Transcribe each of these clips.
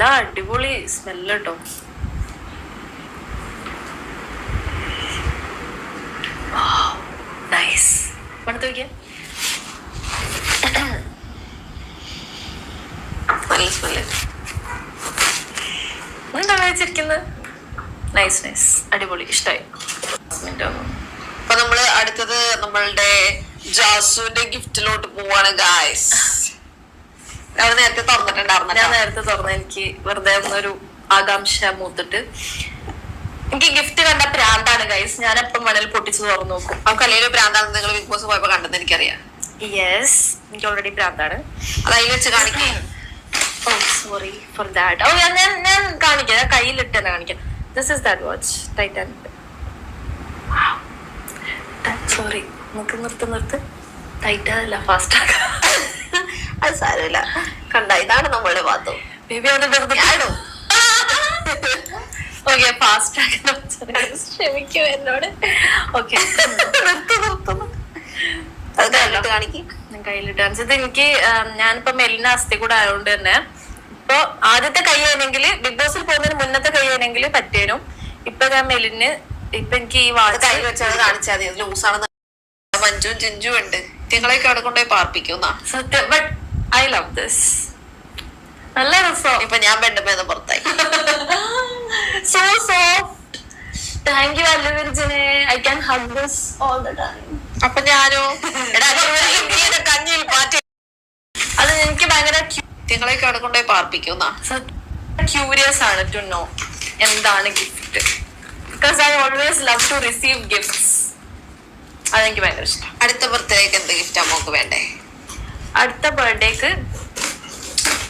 നല്ല അടിപൊളി സ്മെല്ല് കേട്ടോ. നൈസ്. പണിത്ത് നോക്കിയ നല്ല സ്മെല്ല്. എന്താ വെച്ചിരിക്കുന്നത്? നൈസ് നൈസ്, അടിപൊളി, ഇഷ്ടമായി. അപ്പൊ നമ്മള് അടുത്തത് നമ്മളുടെ ജാസുവിന്റെ ഗിഫ്റ്റിലോട്ട് പോവാണ് ഗായ്സ്. അത് നേരത്തെ തുറന്നിട്ടുണ്ടായിരുന്നു. ഞാൻ നേരത്തെ തുറന്ന, എനിക്ക് വെറുതെ ഒന്നൊരു ആകാംക്ഷ മൂത്തിട്ട്. എനിക്ക് ഗിഫ്റ്റ് കണ്ട പ്രാന്താണ് ഗൈസ്. ഞാൻ എപ്പം വേണേൽ പൊട്ടിച്ച് തുറന്നു നോക്കും. അവർക്ക് അല്ലെങ്കിൽ പ്രാന്താണ്. നിങ്ങൾ ബിഗ് ബോസ് പോയപ്പോ കണ്ടെന്ന് എനിക്കറിയാം. യെസ്, എനിക്ക് ഓൾറെഡി പ്രാന്താണ്. അത് അതിൽ വെച്ച് കാണിക്കാം. ഓ സോറി ഫോർ ദാറ്റ്. ഓ ഞാൻ കാണിക്കാം, കയ്യിലിട്ട് തന്നെ കാണിക്കാം. This is that watch, Titanic. Sorry, നമുക്ക് നിർത്ത്. ടൈറ്റല്ല, ഫാസ്റ്റ് ആക്കാം. അത് സാരമില്ല. കണ്ട, ഇതാണ് നമ്മളുടെ ബാത്റൂം. ബേബി അത് വെറുതെ. ഓക്കെ, ഫാസ്റ്റ് ആക്കാൻ ക്ഷമിക്കൂ എന്നോട്. ഓക്കെ, അത് കാണിക്കും. ഞാൻ കയ്യിലിട്ട് കാണിച്ചത്. എനിക്ക് ഞാനിപ്പോ മെലിന അസ്ഥി കൂടെ ആയതുകൊണ്ട് തന്നെ ഇപ്പൊ ആദ്യത്തെ കൈ ആണെങ്കിൽ ബിഗ് ബോസിൽ പോകുന്നതിന് മുന്നത്തെ കൈ ആണെങ്കിൽ പറ്റേനും. ഇപ്പൊ ഞാൻ മെലിന്, ഇപ്പൊ എനിക്ക് ഈ വാച്ച് കൈ വെച്ചാൽ കാണിച്ചാൽ മതി. ലൂസാണെന്ന്. മഞ്ജുവും ചിഞ്ചും ഉണ്ട്. നിങ്ങളെയൊക്കെ അവിടെ കൊണ്ടുപോയി പാർപ്പിക്കുന്ന സത്യം. But I love this. നല്ല രസം. ഇപ്പൊ ഞാൻ ബെഡ്മേന്ന് പുറത്തായി. So soft. താങ്ക് യു അല്ലു വിർജനെ. I can hug this all the time. അപ്പൊ ഞാനോ കഞ്ഞിയിൽ പാറ്റി. അത് എനിക്ക് ഭയങ്കര നിങ്ങളെയൊക്കെ അവിടെ കൊണ്ടുപോയി പാർപ്പിക്കുന്ന ക്യൂരിയസ് ആണ് ടു നോ എന്താണ് gift. Because I always love to receive gifts. അതെനിക്ക് ഭയങ്കര ഇഷ്ടം. അടുത്ത ബർത്ത്ഡേക്ക് എന്ത് ഗിഫ്റ്റ് അമ്മക്ക് വേണ്ടേ? അടുത്ത ബർത്ത്ഡേക്ക്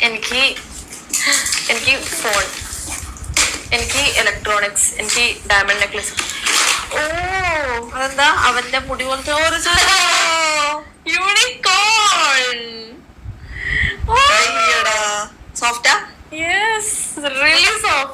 എനിക്ക് ഫോൺ, എനിക്ക് ഇലക്ട്രോണിക്സ്, എനിക്ക് ഡയമണ്ട് നെക്ലസ്. ഓ, അതെന്താ അവന്റെ മുടി പോലത്തെ ഒരു യൂണിക്കോൺ. സോഫ്റ്റാ? Yes, really soft.